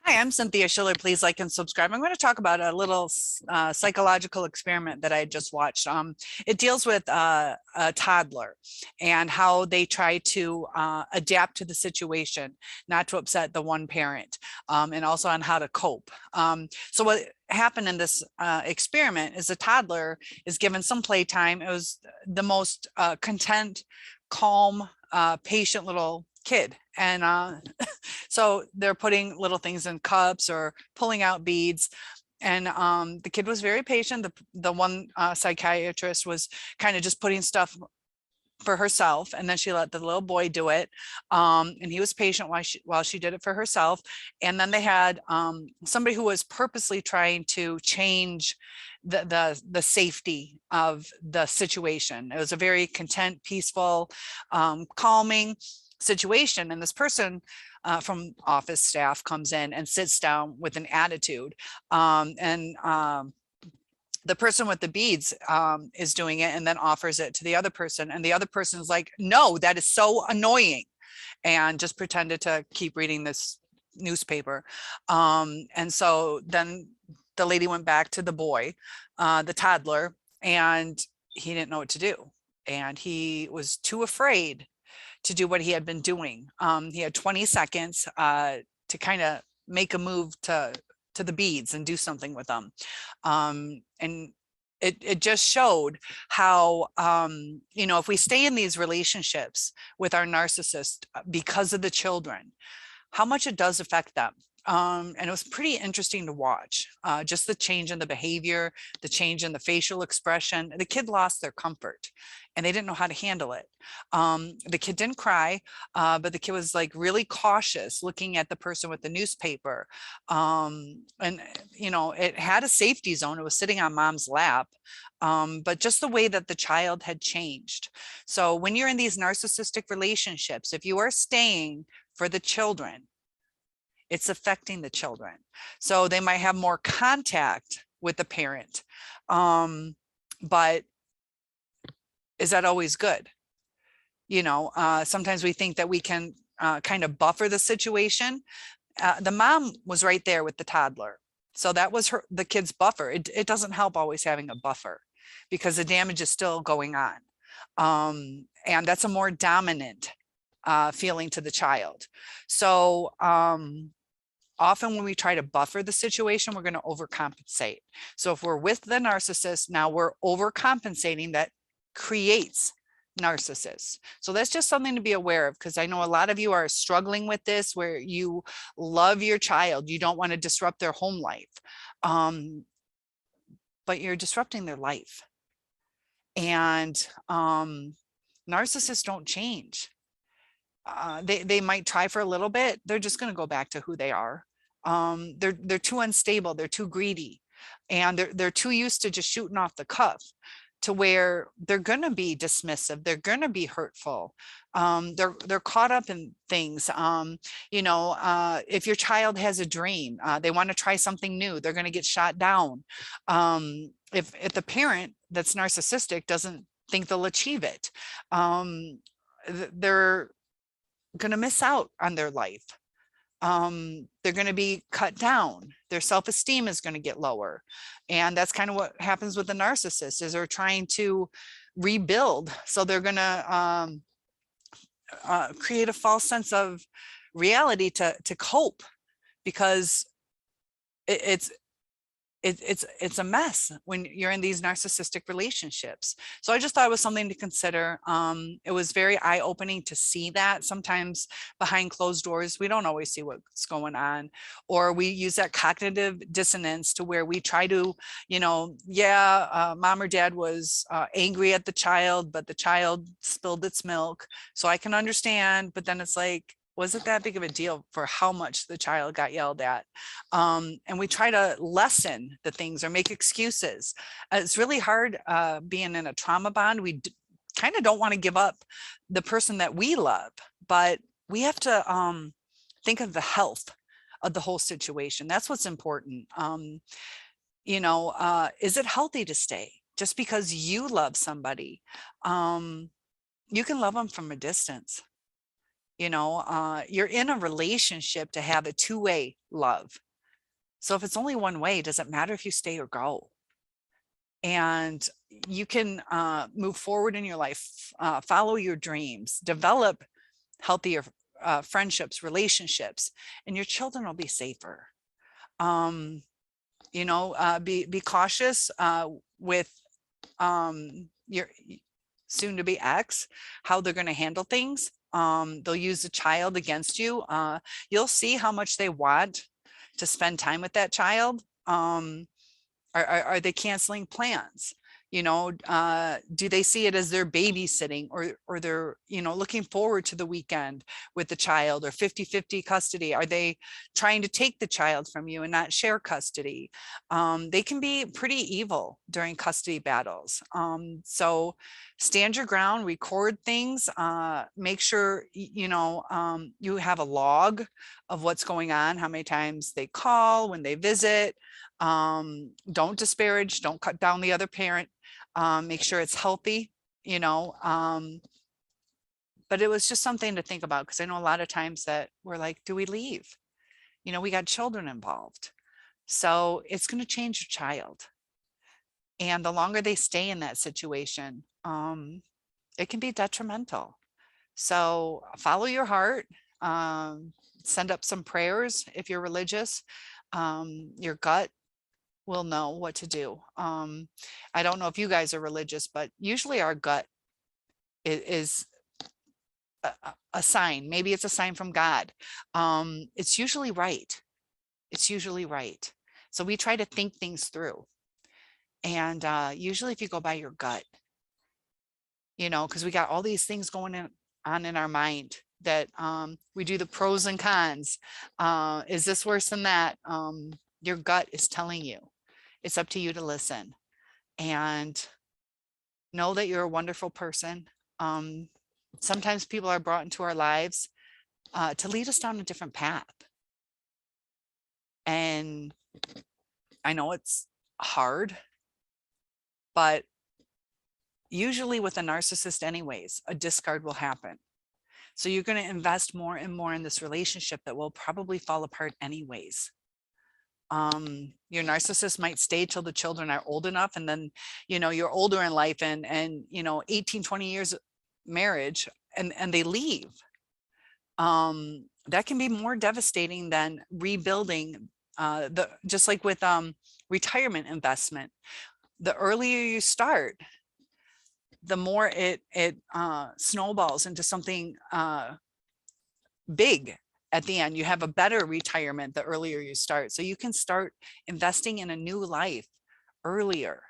Hi, I'm Cynthia Schiller. Please like and subscribe. I'm going to talk about a little psychological experiment that I just watched. It deals with a toddler and how they try to adapt to the situation, not to upset the one parent, and also on how to cope. So what happened in this experiment is a toddler is given some playtime. It was the most content, calm, patient little kid. And so they're putting little things in cups or pulling out beads. And the kid was very patient. The one psychiatrist was kind of just putting stuff for herself, and then she let the little boy do it, and he was patient while she did it for herself. And then they had somebody who was purposely trying to change the safety of the situation. It was a very content, peaceful, calming situation, and this person from office staff comes in and sits down with an attitude, and the person with the beads is doing it and then offers it to the other person, and the other person is like, no, that is so annoying, and just pretended to keep reading this newspaper. And so then the lady went back to the boy, the toddler, and he didn't know what to do, and he was too afraid to do what he had been doing. He had 20 seconds to kind of make a move to the beads and do something with them. And it just showed how, if we stay in these relationships with our narcissist because of the children, how much it does affect them. And it was pretty interesting to watch, just the change in the behavior, the change in the facial expression. The kid lost their comfort and they didn't know how to handle it. The kid didn't cry, but the kid was like really cautious looking at the person with the newspaper. And, it had a safety zone. It was sitting on mom's lap, but just the way that the child had changed. So when you're in these narcissistic relationships, if you are staying for the children, it's affecting the children. So they might have more contact with the parent. But is that always good? Sometimes we think that we can kind of buffer the situation. The mom was right there with the toddler. So that was the kid's buffer. It doesn't help always having a buffer because the damage is still going on. And that's a more dominant feeling to the child. So often when we try to buffer the situation, we're going to overcompensate. So if we're with the narcissist, now we're overcompensating. That creates narcissists. So that's just something to be aware of, because I know a lot of you are struggling with this, where you love your child, you don't want to disrupt their home life, but you're disrupting their life. And narcissists don't change. They might try for a little bit. They're just going to go back to who they are. They're too unstable. They're too greedy, and they're too used to just shooting off the cuff, to where they're going to be dismissive. They're going to be hurtful. They're caught up in things. If your child has a dream, they want to try something new, they're going to get shot down. If the parent that's narcissistic doesn't think they'll achieve it, they're going to miss out on their life. They're going to be cut down. Their self-esteem is going to get lower. And that's kind of what happens with the narcissist, is they're trying to rebuild. So they're going to create a false sense of reality to cope, because it's a mess when you're in these narcissistic relationships. So I just thought it was something to consider. It was very eye-opening to see that sometimes behind closed doors, we don't always see what's going on, or we use that cognitive dissonance to where we try to, mom or dad was angry at the child, but the child spilled its milk. So I can understand, but then it's like, was it that big of a deal for how much the child got yelled at? And we try to lessen the things or make excuses. It's really hard being in a trauma bond. We kind of don't want to give up the person that we love, but we have to think of the health of the whole situation. That's what's important. Is it healthy to stay? Just because you love somebody, you can love them from a distance. You're in a relationship to have a two-way love. So if it's only one way, does it matter if you stay or go? And you can move forward in your life, follow your dreams, develop healthier friendships, relationships, and your children will be safer. Um, be cautious with your soon to be ex, how they're going to handle things. They'll use the child against you. You'll see how much they want to spend time with that child. Are they canceling plans? Do they see it as they're babysitting, or they're, looking forward to the weekend with the child, or 50-50 custody? Are they trying to take the child from you and not share custody? They can be pretty evil during custody battles. So stand your ground, record things, make sure, you have a log of what's going on, how many times they call, when they visit. Don't disparage, don't cut down the other parent. Make sure it's healthy, you know. But it was just something to think about, because I know a lot of times that we're like, do we leave? We got children involved. So it's going to change your child. And the longer they stay in that situation, it can be detrimental. So follow your heart, send up some prayers if you're religious. Your gut will know what to do. I don't know if you guys are religious, but usually our gut is a sign. Maybe it's a sign from God. It's usually right. It's usually right. So we try to think things through. And usually if you go by your gut, because we got all these things going on in our mind, that we do the pros and cons. Is this worse than that? Your gut is telling you. It's up to you to listen and know that you're a wonderful person. Sometimes people are brought into our lives to lead us down a different path. And I know it's hard, but usually with a narcissist anyways, a discard will happen. So you're going to invest more and more in this relationship that will probably fall apart anyways. Your narcissist might stay till the children are old enough, and then, you're older in life, and 18, 20 years marriage, and they leave. That can be more devastating than rebuilding, just like with retirement investment. The earlier you start, the more it snowballs into something big. At the end, you have a better retirement the earlier you start. So you can start investing in a new life earlier.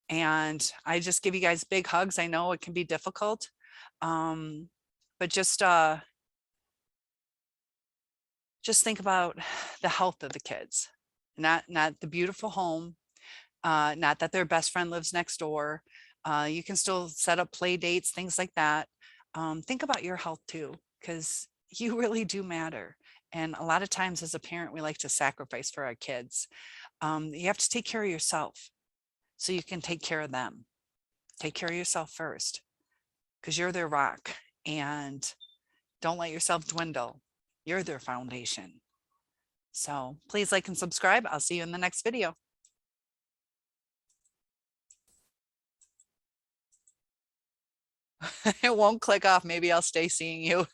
And I just give you guys big hugs. I know it can be difficult, but just think about the health of the kids, not the beautiful home, not that their best friend lives next door. You can still set up play dates, things like that. Think about your health too, because you really do matter. And a lot of times as a parent, we like to sacrifice for our kids. You have to take care of yourself so you can take care of them. Take care of yourself first, because you're their rock, and don't let yourself dwindle. You're their foundation. So please like and subscribe. I'll see you in the next video. It won't click off. Maybe I'll stay seeing you.